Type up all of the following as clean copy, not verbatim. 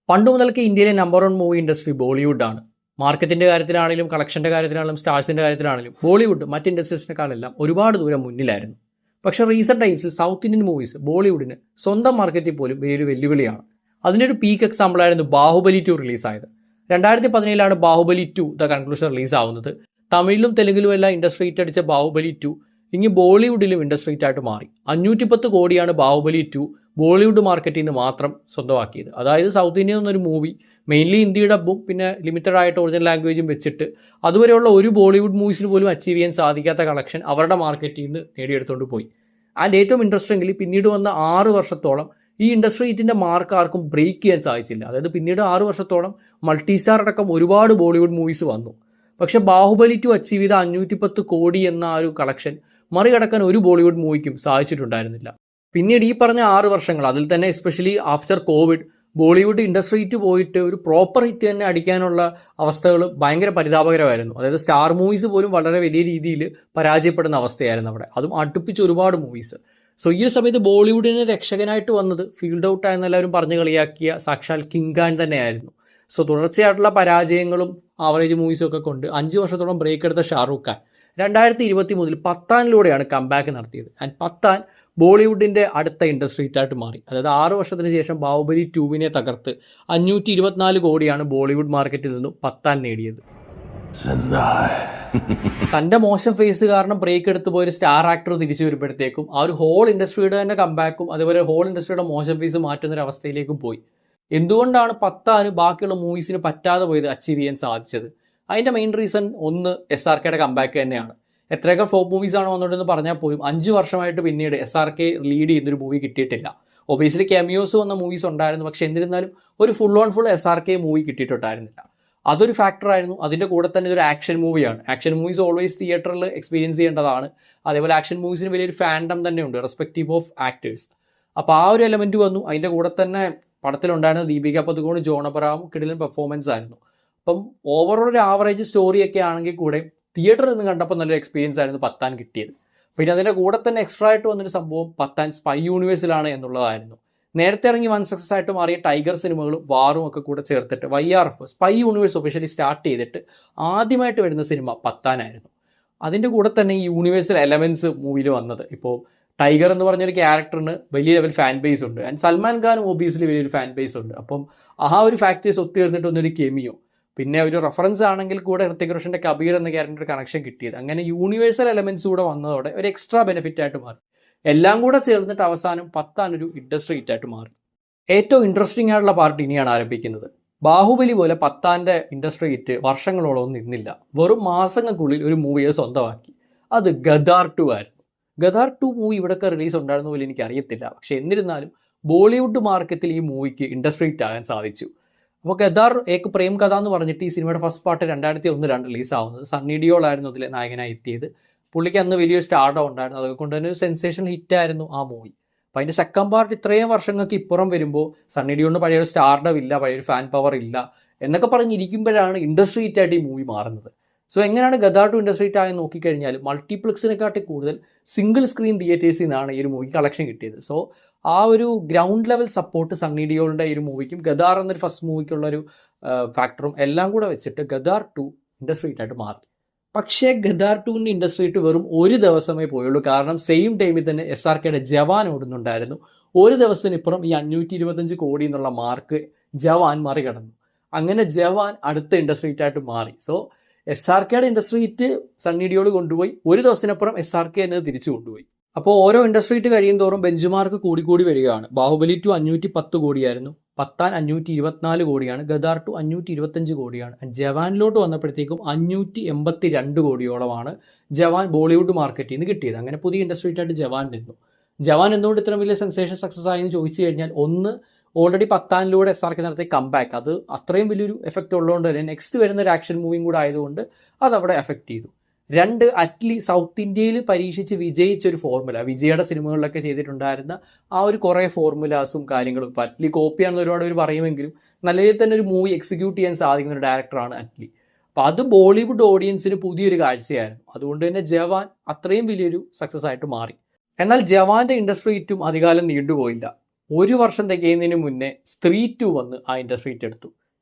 പണ്ട് മുതൽക്ക് ഇന്ത്യയിലെ നമ്പർ 1 മൂവി ഇൻഡസ്ട്രി ബോളിവുഡാണ്. മാർക്കറ്റിൻ്റെ കാര്യത്തിലാണെങ്കിലും കളക്ഷൻ്റെ കാര്യത്തിലാണെങ്കിലും സ്റ്റാർസിൻ്റെ കാര്യത്തിലാണെങ്കിലും ബോളിവുഡ് മറ്റ് ഇൻഡസ്ട്രീസിനെക്കാളെല്ലാം ഒരുപാട് ദൂരം മുന്നിലായിരുന്നു. പക്ഷേ റീസെൻറ്റ് ടൈംസിൽ സൗത്ത് ഇന്ത്യൻ മൂവീസ് ബോളിവുഡിന് സ്വന്തം മാർക്കറ്റിൽ പോലും വലിയൊരു വെല്ലുവിളിയാണ്. അതിനൊരു പീക്ക് എക്സാമ്പിളായിരുന്നു ബാഹുബലി 2 റിലീസായത്. 2017 ബാഹുബലി 2 ദ കൺക്ലൂഷൻ റിലീസാവുന്നത്. തമിഴിലും തെലുങ്കിലും എല്ലാം ഇൻഡസ്ട്രി ഹിറ്റ് അടിച്ച ബാഹുബലി 2 ഇനി ബോളിവുഡിലും ഇൻഡസ്ട്രി ഹിറ്റായിട്ട് മാറി. 510 കോടിയാണ് ബാഹുബലി 2 ബോളിവുഡ് മാർക്കറ്റിൽ നിന്ന് മാത്രം സ്വന്തമാക്കിയത്. അതായത് സൗത്ത് ഇന്ത്യയിൽ നിന്നൊരു മൂവി മെയിൻലി ഹിന്ദി ഡബ്ബും പിന്നെ ലിമിറ്റഡ് ആയിട്ട് ഒറിജിനൽ ലാംഗ്വേജും വെച്ചിട്ട് അതുവരെയുള്ള ഒരു ബോളിവുഡ് മൂവീസിന് പോലും അച്ചീവ് ചെയ്യാൻ സാധിക്കാത്ത കളക്ഷൻ അവരുടെ മാർക്കറ്റിൽ നിന്ന് നേടിയെടുത്തുകൊണ്ട് പോയി. ആൻഡ് ഏറ്റവും ഇൻട്രസ്റ്റിംഗിൽ പിന്നീട് വന്ന 6 വർഷത്തോളം ഈ ഇൻഡസ്ട്രി ഹിറ്റിൻ്റെ മാർക്ക് ആർക്കും ബ്രേക്ക് ചെയ്യാൻ സാധിച്ചില്ല. അതായത് പിന്നീട് 6 വർഷത്തോളം മൾട്ടി സ്റ്റാർ അടക്കം ഒരുപാട് ബോളിവുഡ് മൂവീസ് വന്നു. പക്ഷേ ബാഹുബലി 2 അച്ചീവ് ചെയ്ത 510 കോടി എന്ന ആ ഒരു കളക്ഷൻ മറികടക്കാൻ ഒരു ബോളിവുഡ് മൂവിക്കും സാധിച്ചിട്ടുണ്ടായിരുന്നില്ല. പിന്നീട് ഈ പറഞ്ഞ 6 വർഷങ്ങൾ, അതിൽ തന്നെ especially after Covid Bollywood industry hit പോയിട്ട് ഒരു പ്രോപ്പർ ഹിറ്റ് തന്നെ അടിക്കാനുള്ള അവസ്ഥകൾ ഭയങ്കര പരിതാപകരമായിരുന്നു. അതായത് സ്റ്റാർ മൂവീസ് പോലും വളരെ വലിയ രീതിയിൽ പരാജയപ്പെടുന്ന അവസ്ഥയായിരുന്നു അവിടെ, അതും അടുപ്പിച്ച് ഒരുപാട് മൂവീസ്. സോ ഈ ഒരു സമയത്ത് ബോളിവുഡിന് രക്ഷകനായിട്ട് വന്നത് ഫീൽഡ് ഔട്ട് ആയെന്ന് എല്ലാവരും പറഞ്ഞു കളിയാക്കിയ സാക്ഷാൽ കിങ് ഖാൻ തന്നെയായിരുന്നു. സോ തുടർച്ചയായിട്ടുള്ള പരാജയങ്ങളും ആവറേജ് മൂവീസും ഒക്കെ കൊണ്ട് 5 വർഷത്തോളം ബ്രേക്ക് എടുത്ത ഷാറൂഖ് ഖാൻ 2020 മുതൽ പത്താനിലൂടെയാണ് കംബാക്ക് നടത്തിയത്. ആൻഡ് പത്താൻ ബോളിവുഡിൻ്റെ അടുത്ത ഇൻഡസ്ട്രി ഹിറ്റായിട്ട് മാറി. അതായത് 6 വർഷത്തിന് ശേഷം ബാഹുബലി 2 തകർത്ത് 524 കോടിയാണ് ബോളിവുഡ് മാർക്കറ്റിൽ നിന്നും പത്താൻ നേടിയത്. തൻ്റെ മോശം ഫേസ് കാരണം ബ്രേക്ക് എടുത്തു പോയൊരു സ്റ്റാർ ആക്ടർ തിരിച്ചു വരുമ്പോഴത്തേക്കും ആ ഒരു ഹോൾ ഇൻഡസ്ട്രിയുടെ തന്നെ കംബാക്കും അതേപോലെ ഹോൾ ഇൻഡസ്ട്രിയുടെ മോശം ഫേസ് മാറ്റുന്നൊരു അവസ്ഥയിലേക്കും പോയി. എന്തുകൊണ്ടാണ് പത്താന് ബാക്കിയുള്ള മൂവീസിന് പറ്റാതെ പോയത് അച്ചീവ് ചെയ്യാൻ സാധിച്ചത്? അതിൻ്റെ മെയിൻ റീസൺ ഒന്ന് SRKയുടെ കംബാക്ക് തന്നെയാണ്. എത്രയൊക്കെ ഫ്ലോപ്പ് മൂവീസാണ് വന്നിട്ടെന്ന് പറഞ്ഞാൽ പോലും 5 വർഷമായിട്ട് പിന്നീട് SRK ലീഡ് ചെയ്യുന്നൊരു മൂവി കിട്ടിയിട്ടില്ല. ഒബിയസ്ലി കെമിയോസ് വന്ന മൂവീസ് ഉണ്ടായിരുന്നു, പക്ഷേ എന്നിരുന്നാലും ഒരു ഫുൾ SRK മൂവി കിട്ടിയിട്ടുണ്ടായിരുന്നില്ല. അതൊരു ഫാക്ടറായിരുന്നു. അതിൻ്റെ കൂടെ തന്നെ ഇതൊരു ആക്ഷൻ മൂവിയാണ്. ആക്ഷൻ മൂവീസ് ഓൾവേസ് തിയേറ്ററിൽ എക്സ്പീരിയൻസ് ചെയ്യേണ്ടതാണ്. അതേപോലെ ആക്ഷൻ മൂവീസിന് വലിയൊരു ഫാൻഡം തന്നെയുണ്ട് റെസ്പെക്റ്റീവ് ഓഫ് ആക്ടേഴ്സ്. അപ്പോൾ ആ ഒരു എലമെൻറ്റ് വന്നു. അതിൻ്റെ കൂടെ തന്നെ പടത്തിലുണ്ടായിരുന്ന ദീപിക പദുകോൺ, ജോൺ അബ്രഹാം കിടിലൻ പെർഫോമൻസ് ആയിരുന്നു. അപ്പം ഓവറോൾ ഒരു ആവറേജ് സ്റ്റോറിയൊക്കെ ആണെങ്കിൽ കൂടെ തിയേറ്ററിൽ നിന്ന് കണ്ടപ്പോൾ നല്ലൊരു എക്സ്പീരിയൻസ് ആയിരുന്നു പത്താൻ കിട്ടിയത്. പിന്നെ അതിൻ്റെ കൂടെ തന്നെ എക്സ്ട്രാ ആയിട്ട് വന്നൊരു സംഭവം പത്താൻ സ്പൈ യൂണിവേഴ്സിലാണ് എന്നുള്ളതായിരുന്നു. നേരത്തെ ഇറങ്ങി വൻ സക്സസ് ആയിട്ട് മാറിയ ടൈഗർ സിനിമകളും വാറും ഒക്കെ കൂടെ ചേർത്തിട്ട് YRF spy universe officially start ചെയ്തിട്ട് ആദ്യമായിട്ട് വരുന്ന സിനിമ പത്താനായിരുന്നു. അതിൻ്റെ കൂടെ തന്നെ ഈ യൂണിവേഴ്സൽ എലമെൻറ്റ്സ് മൂവിയിൽ വന്നത്. ഇപ്പോൾ ടൈഗർ എന്ന് പറഞ്ഞൊരു ക്യാരക്ടറിന് വലിയ ലെവൽ ഫാൻ ബേസ് ഉണ്ട്. ആൻഡ് സൽമാൻ ഖാനും ഒബിയസ്ലി വലിയൊരു ഫാൻ ബേസ് ഉണ്ട്. അപ്പം ആ ഒരു ഫാക്ടേഴ്സ് ഒത്തുചേർന്നിട്ട് ഒന്നൊരു കെമിയോ, പിന്നെ ഒരു റെഫറൻസ് ആണെങ്കിൽ കൂടെ ഋത്തിക് റോഷൻ്റെ കബീർ എന്ന ക്യാരക്ടർ കണക്ഷൻ കിട്ടിയത്. അങ്ങനെ യൂണിവേഴ്സൽ എലമെൻറ്റ്സ് കൂടെ വന്നതോടെ ഒരു എക്സ്ട്രാ ബെനിഫിറ്റ് ആയിട്ട് മാറി. എല്ലാം കൂടെ ചേർന്നിട്ട് അവസാനം പത്താനൊരു ഇൻഡസ്ട്രി ഹിറ്റായിട്ട് മാറി. ഏറ്റവും ഇൻട്രസ്റ്റിംഗ് ആയിട്ടുള്ള പാർട്ട് ഇനിയാണ് ആരംഭിക്കുന്നത്. ബാഹുബലി പോലെ പത്താൻ്റെ ഇൻഡസ്ട്രി ഹിറ്റ് വർഷങ്ങളോളം നിന്നില്ല. വെറും മാസങ്ങൾക്കുള്ളിൽ ഒരു മൂവിയെ സ്വന്തമാക്കി. അത് ഗദാർ 2 ആയിരുന്നു. ഗദാർ 2 മൂവി ഇവിടെയൊക്കെ റിലീസ് ഉണ്ടായിരുന്ന പോലെ എനിക്ക് അറിയത്തില്ല. പക്ഷേ എന്നിരുന്നാലും ബോളിവുഡ് മാർക്കറ്റിൽ ഈ മൂവിക്ക് ഇൻഡസ്ട്രി ഹിറ്റ് ആകാൻ സാധിച്ചു. അപ്പോൾ ഗദാർ ഏക് പ്രേം കഥ എന്ന് പറഞ്ഞിട്ട് ഈ സിനിമയുടെ ഫസ്റ്റ് പാർട്ട് 2001 റിലീസാവുന്നത്. സണ്ണി ഡിയോൾ ആയിരുന്നു അതിൽ നായകനായി എത്തിയത്. പുള്ളിക്ക് അന്ന് വലിയൊരു സ്റ്റാർഡം ഉണ്ടായിരുന്നു. അതുകൊണ്ട് തന്നെ ഒരു സെൻസേഷണൽ ഹിറ്റായിരുന്നു ആ മൂവി. അപ്പോൾ അതിൻ്റെ സെക്കൻഡ് പാർട്ട് ഇത്രയും വർഷങ്ങൾക്ക് ഇപ്പുറം വരുമ്പോൾ സണ്ണി ഡിയോളിന് പഴയൊരു സ്റ്റാർഡം ഇല്ല, പഴയൊരു ഫാൻ പവർ ഇല്ല എന്നൊക്കെ പറഞ്ഞിരിക്കുമ്പോഴാണ് ഇൻഡസ്ട്രി ഹിറ്റായിട്ട് ഈ മൂവി മാറുന്നത്. സോ എങ്ങനെയാണ് ഗദാർ 2 ഇൻഡസ്ട്രി ഹിറ്റായി നോക്കിക്കഴിഞ്ഞാൽ മൾട്ടിപ്ലക്സിനെക്കാട്ടി കൂടുതൽ സിംഗിൾ സ്ക്രീൻ തിയേറ്റേഴ്സിൽ നിന്നാണ് ഈ ഒരു മൂവി കളക്ഷൻ കിട്ടിയത്. സോ ആ ഒരു ഗ്രൗണ്ട് ലെവൽ സപ്പോർട്ട് സണ്ണി ഡിയോളിൻ്റെ ഈ ഒരു മൂവിക്കും ഗദാർ എന്നൊരു ഫസ്റ്റ് മൂവിക്കുള്ളൊരു ഫാക്ടറും എല്ലാം കൂടെ വെച്ചിട്ട് ഗദാർ 2 ഇൻഡസ്ട്രി ഹിറ്റായിട്ട് മാറി. പക്ഷേ ഗദാർ 2ൻ്റെ ഇൻഡസ്ട്രി ഹിറ്റ് വെറും ഒരു ദിവസമേ പോയുള്ളൂ. കാരണം സെയിം ടൈമിൽ തന്നെ SRKയുടെ ജവാൻ ഓടുന്നുണ്ടായിരുന്നു. ഒരു ദിവസത്തിനിപ്പുറം ഈ 525 കോടി എന്നുള്ള മാർക്ക് ജവാൻ മറികടന്നു. അങ്ങനെ ജവാൻ അടുത്ത ഇൻഡസ്ട്രി ഹിറ്റായിട്ട് മാറി. സോ SRKയുടെ ഇൻഡസ്ട്രി ഹിറ്റ് സണ്ണി ഡിയോൾ കൊണ്ടുപോയി, ഒരു ദിവസത്തിനപ്പുറം SRK എന്നത് തിരിച്ചു കൊണ്ടുപോയി. അപ്പോൾ ഓരോ ഇൻഡസ്ട്രി ഹിറ്റ് കഴിയും തോറും ബെഞ്ച് മാർക്ക് കൂടി വരികയാണ്. ബാഹുബലി 2 510 കോടിയായിരുന്നു, പത്താൻ 524 കോടിയാണ്, ഗദാർ 2 525 കോടിയാണ്. ജവാനിലോട്ട് വന്നപ്പോഴത്തേക്കും 582 കോടിയോളമാണ് ജവാൻ ബോളിവുഡ് മാർക്കറ്റിൽ നിന്ന് കിട്ടിയത്. അങ്ങനെ പുതിയ ഇൻഡസ്ട്രി ഹിറ്റായിട്ട് ജവാൻ നിന്നു. ജവാൻ എന്തുകൊണ്ട് ഇത്ര വലിയ സെൻസേഷൻ സക്സസ് ആയെന്ന് ചോദിച്ചു കഴിഞ്ഞാൽ, ഒന്ന് ഓൾറെഡി പത്താനിലൂടെ SRK നടത്തിയ കംബാക്ക്, അത് അത്രയും വലിയൊരു എഫക്റ്റ് ഉള്ളതുകൊണ്ട് തന്നെ നെക്സ്റ്റ് വരുന്ന ഒരു ആക്ഷൻ മൂവിയും കൂടെ ആയതുകൊണ്ട് അതവിടെ എഫക്റ്റ് ചെയ്തു. 2, അറ്റ്ലി സൗത്ത് ഇന്ത്യയിൽ പരീക്ഷിച്ച് വിജയിച്ചൊരു ഫോർമുല, വിജയുടെ സിനിമകളിലൊക്കെ ചെയ്തിട്ടുണ്ടായിരുന്ന ആ ഒരു കുറേ ഫോർമുലാസും കാര്യങ്ങളും ഇപ്പോൾ അറ്റ്ലി കോപ്പിയാണെന്ന് ഒരുപാട് പേര് പറയുമെങ്കിലും നല്ല രീതിയിൽ തന്നെ ഒരു മൂവി എക്സിക്യൂട്ട് ചെയ്യാൻ സാധിക്കുന്ന ഒരു ഡയറക്ടറാണ് അറ്റ്ലി. അപ്പോൾ അത് ബോളിവുഡ് ഓഡിയൻസിന് പുതിയൊരു കാഴ്ചയായിരുന്നു. അതുകൊണ്ട് തന്നെ ജവാൻ അത്രയും വലിയൊരു സക്സസ് ആയിട്ട് മാറി. എന്നാൽ ജവാന്റെ ഇൻഡസ്ട്രി ഹിറ്റും അധികാലം നീണ്ടുപോയില്ല. 1 വർഷം തികയുന്നതിന് മുന്നേ സ്ത്രീ 2 വന്ന് ആ ഇൻഡസ്ട്രി ഏറ്റെടുത്തു.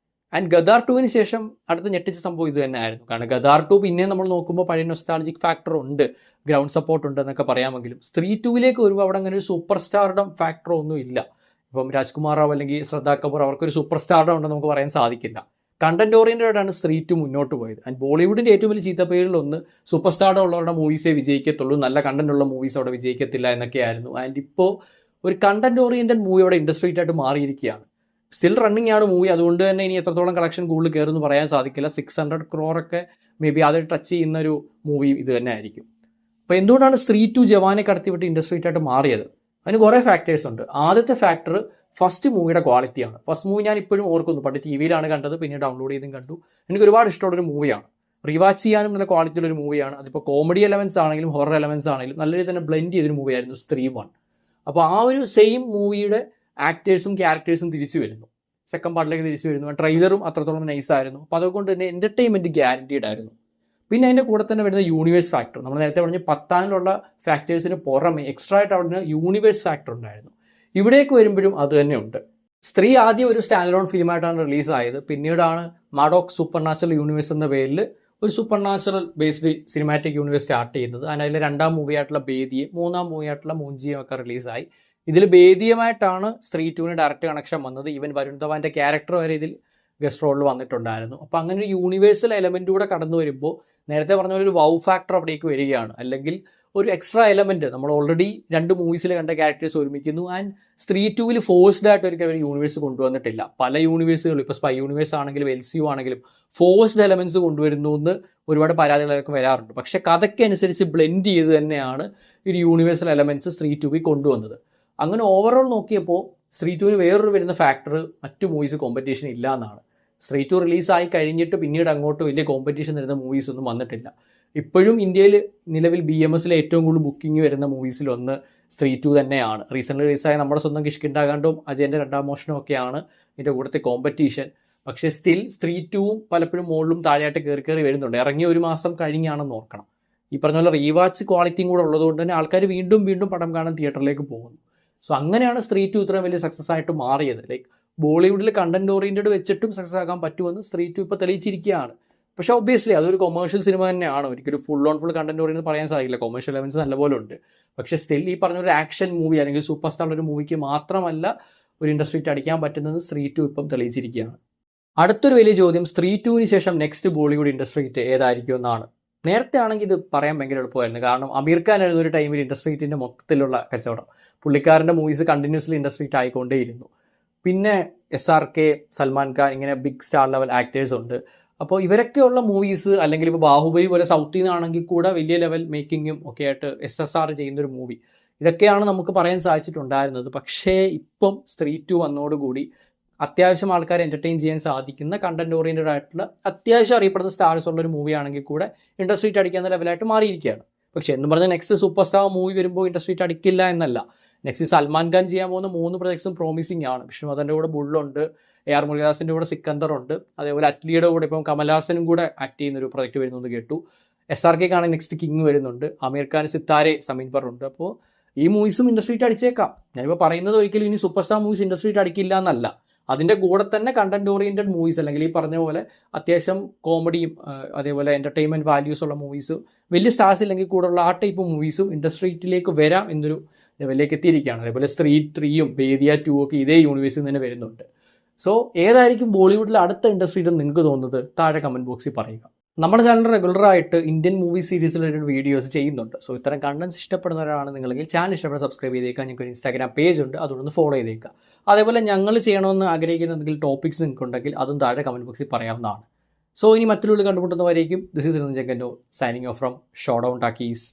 ആൻഡ് ഗദാർ 2വിന് ശേഷം അടുത്ത ഞെട്ടിച്ച സംഭവം ഇത് തന്നെ ആയിരുന്നു. കാരണം ഗദാർ 2 പിന്നെ നമ്മൾ നോക്കുമ്പോൾ പഴയ നൊസ്റ്റാൾജിക് ഫാക്ടർ ഉണ്ട്, ഗ്രൗണ്ട് സപ്പോർട്ട് ഉണ്ട് എന്നൊക്കെ പറയാമെങ്കിലും സ്ത്രീ 2വിലേക്ക് വരുമ്പോൾ അവിടെ അങ്ങനെ ഒരു സൂപ്പർ സ്റ്റാർഡം ഫാക്ടർ ഒന്നും ഇല്ല. ഇപ്പം രാജ്കുമാർ റാവ് അല്ലെങ്കിൽ ശ്രദ്ധാ കപൂർ അവർക്കൊരു സൂപ്പർ സ്റ്റാർഡം ഉണ്ടെന്ന് നമുക്ക് പറയാൻ സാധിക്കില്ല. കണ്ടന്റ് ഓറിയൻറ്റഡ് ആണ് സ്ത്രീ 2 മുന്നോട്ട് പോയത്. ആൻഡ് ബോളിവുഡിൻ്റെ ഏറ്റവും വലിയ ചീത്തപ്പേരിലൊന്ന് സൂപ്പർ സ്റ്റാർഡം ഉള്ളവരുടെ മൂവീസേ വിജയിക്കത്തുള്ളൂ, നല്ല കണ്ടന്റ് ഉള്ള മൂവീസ് അവിടെ വിജയിക്കത്തില്ല എന്നൊക്കെയായിരുന്നു. ആൻഡ് ഇപ്പോൾ ഒരു കണ്ടന്റ് ഓറിയൻറ്റഡ് മൂവി അവിടെ ഇൻഡസ്ട്രി ആയിട്ട് മാറിയിരിക്കുകയാണ്. സ്റ്റിൽ റണ്ണിങ് ആണ് മൂവി, അതുകൊണ്ട് തന്നെ ഇനി എത്രത്തോളം കളക്ഷൻ കൂടുതൽ കയറുമെന്ന് പറയാൻ സാധിക്കില്ല. 600 crore ഒക്കെ മേ ബി അത് ടച്ച് ചെയ്യുന്ന ഒരു മൂവി ഇത് തന്നെ ആയിരിക്കും. അപ്പോൾ എന്തുകൊണ്ടാണ് സ്ത്രീ 2 ജവാനെ കടത്തിവിട്ട് ഇൻഡസ്ട്രി ആയിട്ട് മാറിയത്? അതിന് കുറേ ഫാക്ടേഴ്സ് ഉണ്ട്. ആദ്യത്തെ ഫാക്ടർ ഫസ്റ്റ് മൂവിയുടെ ക്വാളിറ്റിയാണ്. ഫസ്റ്റ് മൂവി ഞാൻ ഇപ്പോഴും ഓർക്കുന്നു, പണ്ട് ടി വിയിലാണ് കണ്ടത്, പിന്നെ ഡൗൺലോഡ് ചെയ്തും കണ്ടു. എനിക്ക് ഒരുപാട് ഇഷ്ടമുള്ളൊരു മൂവിയാണ്. റിവാച്ച് ചെയ്യാനും നല്ല ക്വാളിറ്റിയുള്ളൊരു മൂവിയാണ്. അതിപ്പോൾ കോമഡി എലമെൻസ് ആണെങ്കിലും ഹൊറർ എലമെൻസ് ആണെങ്കിലും നല്ല രീതിയിൽ തന്നെ ബ്ലെൻഡ് ചെയ്തൊരു മൂവിയായിരുന്നു സ്ത്രീ 1. അപ്പോൾ ആ ഒരു സെയിം മൂവിയുടെ ആക്ടേഴ്സും ക്യാരക്ടേഴ്സും തിരിച്ചു വരുന്നു, സെക്കൻഡ് പാർട്ടിലേക്ക് തിരിച്ചു വരുന്നു. ട്രെയിലറും അത്രത്തോളം നൈസായിരുന്നു. അപ്പോൾ അതുകൊണ്ട് തന്നെ എൻ്റർടൈൻമെൻറ്റ് ഗ്യാരണ്ടീഡ് ആയിരുന്നു. പിന്നെ അതിൻ്റെ കൂടെ തന്നെ വരുന്ന യൂണിവേഴ്സ് ഫാക്ടർ. നമ്മൾ നേരത്തെ പറഞ്ഞ പത്താനിലുള്ള ഫാക്ടേഴ്സിന് പുറമെ എക്സ്ട്രാ ആയിട്ട് അവിടെ യൂണിവേഴ്സ് ഫാക്ടർ ഉണ്ടായിരുന്നു. ഇവിടേക്ക് വരുമ്പോഴും അത് തന്നെ ഉണ്ട്. സ്ത്രീ ആദ്യം ഒരു സ്റ്റാൻഡ് അലോൺ ഫിലിമായിട്ടാണ് റിലീസായത്. പിന്നീടാണ് മാഡോക് സൂപ്പർ നാച്ചുറൽ യൂണിവേഴ്സ് എന്ന പേരിൽ ഒരു super natural based cinematic universe start ചെയ്യുന്നത്. അതിൽ 2ാം മൂവിയായിട്ടുള്ള ബേദിയും 3ാം മൂവിയായിട്ടുള്ള മൂഞ്ചിയും ഒക്കെ റിലീസായി. ഇതിൽ ബേദിയമായിട്ടാണ് സ്ത്രീ 2വിന് ഡയറക്റ്റ് കണക്ഷൻ വന്നത്. ഈവൻ വരുൺ ധവാൻ്റെ ക്യാരക്ടർ വരെ ഇതിൽ ഗസ്റ്റ് റോളിൽ വന്നിട്ടുണ്ടായിരുന്നു. അപ്പോൾ അങ്ങനെ ഒരു യൂണിവേഴ്സൽ എലമെൻറ്റ് കൂടെ കടന്നു വരുമ്പോൾ നേരത്തെ പറഞ്ഞ ഒരു വൗ ഫാക്ടർ അവിടേക്ക് വരികയാണ്. അല്ലെങ്കിൽ ഒരു എക്സ്ട്രാ എലമെൻറ്റ്, നമ്മൾ ഓൾറെഡി 2 മൂവീസിൽ കണ്ട ക്യാരക്ടേഴ്സ് ഒരുമിക്കുന്നു. ആൻഡ് സ്ത്രീ 2വിൽ ഫോഴ്സ്ഡ് ആയിട്ട് ഒരിക്കലും ഒരു യൂണിവേഴ്സ് കൊണ്ടുവന്നിട്ടില്ല. പല യൂണിവേഴ്സുകളും ഇപ്പോൾ സ്പൈ യൂണിവേഴ്സ് ആണെങ്കിലും LCU ആണെങ്കിലും ഫോഴ്സ്ഡ് എലമെൻറ്റ്സ് കൊണ്ടുവരുന്നു എന്ന് ഒരുപാട് പരാതികളൊക്കെ വരാറുണ്ട്. പക്ഷേ കഥയ്ക്കനുസരിച്ച് ബ്ലെൻഡ് ചെയ്ത് തന്നെയാണ് ഒരു യൂണിവേഴ്സൽ എലമെൻറ്റ്സ് സ്ത്രീ 2വിൽ കൊണ്ടുവന്നത്. അങ്ങനെ ഓവറോൾ നോക്കിയപ്പോൾ സ്ത്രീ 2വിന് വേറൊരു വരുന്ന ഫാക്ടർ മറ്റു മൂവീസ് കോമ്പറ്റീഷൻ ഇല്ല എന്നാണ്. സ്ത്രീ 2 റിലീസായി കഴിഞ്ഞിട്ട് പിന്നീട് അങ്ങോട്ട് വലിയ കോമ്പറ്റീഷൻ വരുന്ന മൂവീസ് ഒന്നും വന്നിട്ടില്ല. ഇപ്പോഴും ഇന്ത്യയിൽ നിലവിൽ BMSലെ ഏറ്റവും കൂടുതൽ ബുക്കിംഗ് വരുന്ന മൂവീസിലൊന്ന് സ്ത്രീ 2 തന്നെയാണ്. റീസെൻ്റ് റിലീസായ നമ്മുടെ സ്വന്തം കിഷ്കിണ്ടാകാണ്ടും അജയൻ്റെ 2ാം മോഷണം ഒക്കെയാണ് ഇതിൻ്റെ കൂടത്തെ കോമ്പറ്റീഷൻ. പക്ഷേ സ്റ്റിൽ സ്ത്രീ 2ഉം പലപ്പോഴും മുകളിലും താഴെയായിട്ട് കയറി വരുന്നുണ്ട്. ഇറങ്ങി 1 മാസം കഴിഞ്ഞാണെന്ന് ഓർക്കണം. ഈ പറഞ്ഞ പോലെ റീവാച്ച് ക്വാളിറ്റിയും കൂടെ ഉള്ളതുകൊണ്ട് തന്നെ ആൾക്കാർ വീണ്ടും വീണ്ടും പടം കാണാൻ തിയേറ്ററിലേക്ക് പോകുന്നു. സോ അങ്ങനെയാണ് സ്ത്രീ 2 ഇത്രയും വലിയ സക്സസ് ആയിട്ട് മാറിയത്. ലൈക്ക് ബോളിവുഡിൽ കണ്ടന്റ് ഓറിയൻറ്റഡ് വെച്ചിട്ടും സക്സസ് ആക്കാൻ പറ്റുമെന്ന് സ്ത്രീ 2 ഇപ്പോൾ തെളിയിച്ചിരിക്കുകയാണ്. പക്ഷേ ഒബ്വിയസ്ലി അതൊരു കൊമേഴ്ഷ്യൽ സിനിമ തന്നെയാണ്. ഒരിക്കലും ഫുൾ കണ്ടന്റ് ഓറിയൻറ്റഡ് പറയാൻ സാധിക്കില്ല. കൊമേഴ്ഷ്യൽ എലമെൻസ് നല്ലപോലെ ഉണ്ട്. പക്ഷേ സ്റ്റിൽ ഈ പറഞ്ഞൊരു ആക്ഷൻ മൂവി അല്ലെങ്കിൽ സൂപ്പർ സ്റ്റാർ ഒരു മൂവിക്ക് മാത്രമല്ല ഒരു ഇൻഡസ്ട്രി അടിക്കാൻ പറ്റുന്നത് സ്ത്രീ 2 ഇപ്പം തെളിയിച്ചിരിക്കുകയാണ്. അടുത്തൊരു വലിയ ചോദ്യം, സ്ത്രീ 2വിന് ശേഷം നെക്സ്റ്റ് ബോളിവുഡ് ഇൻഡസ്ട്രി ഏതായിരിക്കും എന്നാണ്. നേരത്തെ ആണെങ്കിൽ ഇത് പറയാൻ ഭയങ്കര എളുപ്പമായിരുന്നു. കാരണം അമീർ ഖാൻ ആയിരുന്നു ഒരു ടൈമിൽ ഇൻഡസ്ട്രീറ്റിൻ്റെ മൊത്തത്തിലുള്ള കച്ചവടം. പുള്ളിക്കാരൻ്റെ മൂവീസ് കണ്ടിന്യൂസ്ലി ഇൻഡസ്ട്രി ആയിക്കൊണ്ടേയിരുന്നു. പിന്നെ SRK, സൽമാൻ ഖാൻ, ഇങ്ങനെ ബിഗ് സ്റ്റാർ ലെവൽ ആക്ടേഴ്സ് ഉണ്ട്. അപ്പോൾ ഇവരൊക്കെയുള്ള മൂവീസ്, അല്ലെങ്കിൽ ഇപ്പോൾ ബാഹുബലി പോലെ സൗത്തിൽ നിന്നാണെങ്കിൽ കൂടെ വലിയ ലെവൽ മേക്കിങ്ങും ഒക്കെ ആയിട്ട് SSR ചെയ്യുന്നൊരു മൂവി, ഇതൊക്കെയാണ് നമുക്ക് പറയാൻ സാധിച്ചിട്ടുണ്ടായിരുന്നത്. പക്ഷേ ഇപ്പം സ്ത്രീ 2 വന്നതോടുകൂടി അത്യാവശ്യം ആൾക്കാരെ എൻ്റർടൈൻ ചെയ്യാൻ സാധിക്കുന്ന കണ്ടന്റ് ഓറിയൻറ്റഡ് ആയിട്ടുള്ള അത്യാവശ്യം അറിയപ്പെടുന്ന സ്റ്റാർസ് ഉള്ളൊരു മൂവിയാണെങ്കിൽ കൂടെ ഇൻഡസ്ട്രി അടിക്കുന്ന ലെവലായിട്ട് മാറിയിരിക്കുകയാണ്. പക്ഷേ എന്ന് പറഞ്ഞാൽ നെക്സ്റ്റ് സൂപ്പർ സ്റ്റാർ മൂവി വരുമ്പോൾ ഇൻഡസ്ട്രി അടിക്കില്ല എന്നല്ല. നെക്സ്റ്റ് സൽമാൻ ഖാൻ ചെയ്യാൻ പോകുന്ന 3 പ്രൊജക്ട്സും പ്രോമിസിംഗ് ആണ്. വിഷ്ണുവർദ്ധൻ്റെ കൂടെ ബുള്ളുണ്ട്, AR മുരുകദാസിൻ്റെ കൂടെ സിക്കന്ദർ ഉണ്ട്, അതേപോലെ അറ്റ്ലിയുടെ കൂടെ ഇപ്പം കമൽഹാസനും കൂടെ ആക്ട് ചെയ്യുന്നൊരു പ്രൊജക്റ്റ് വരുന്നത് കേട്ടു. SRKക്കാണ് നെക്സ്റ്റ് കിങ് വരുന്നുണ്ട്, അമീർ ഖാൻ, സിത്താരെ, സമീൻ പർ ഉണ്ട്. അപ്പോൾ ഈ മൂവീസും ഇൻഡസ്ട്രി അടിച്ചേക്കാം. ഞാനിപ്പോൾ പറയുന്നത് ഒരിക്കലും ഇനി സൂപ്പർ സ്റ്റാർ മൂവീസ് ഇൻഡസ്ട്രി അടിക്കില്ല എന്നല്ല. അതിൻ്റെ കൂടെ തന്നെ കണ്ടന്റ് ഓറിയൻറ്റഡ് മൂവീസ്, അല്ലെങ്കിൽ ഈ പറഞ്ഞ പോലെ അത്യാവശ്യം കോമഡിയും അതേപോലെ എൻ്റർടൈൻമെൻറ്റ് വാല്യൂസ് ഉള്ള മൂവീസും വലിയ സ്റ്റാർസ് ഇല്ലെങ്കിൽ കൂടെയുള്ള ആ ടൈപ്പ് മൂവീസും ഇൻഡസ്ട്രിയിലേക്ക് വരാം എന്നൊരു ലെവലിലേക്ക് എത്തിയിരിക്കുകയാണ്. അതേപോലെ സ്ത്രീ 3ഉം ബേദിയ 2 ഒക്കെ ഇതേ യൂണിവേഴ്സിൽ തന്നെ വരുന്നുണ്ട്. സോ ഏതായിരിക്കും ബോളിവുഡിലെ അടുത്ത ഇൻഡസ്ട്രിയിൽ നിങ്ങൾക്ക് തോന്നുന്നത്? താഴെ കമൻറ്റ് ബോക്സിൽ പറയുക. നമ്മുടെ ചാനൽ റെഗുലറായിട്ട് ഇന്ത്യൻ മൂവി സീരീസിലൊരു വീഡിയോസ് ചെയ്യുന്നുണ്ട്. സോ ഇത്തരം കണ്ടൻസ് ഇഷ്ടപ്പെടുന്നവരാണ് നിങ്ങളെങ്കിൽ ചാനൽ ഇഷ്ടപ്പെട്ട് സബ്സ്ക്രൈബ് ചെയ്തേക്കുക. ഞങ്ങൾക്ക് ഒരു ഇൻസ്റ്റാഗ്രാം പേജ് ഉണ്ട്, അതുകൊണ്ട് ഫോളോ ചെയ്തേക്കുക. അതേപോലെ ഞങ്ങൾ ചെയ്യണമെന്ന് ആഗ്രഹിക്കുന്ന എന്തെങ്കിലും ടോപ്പിക്സ് നിങ്ങൾക്കുണ്ടെങ്കിൽ അതും താഴെ കമൻറ്റ് ബോക്സിൽ പറയാവുന്നതാണ്. സോ ഇനി മറ്റൊരു കണ്ടുമുട്ടുന്നവരേക്കും this is Chengannur signing off from Showdown talkies.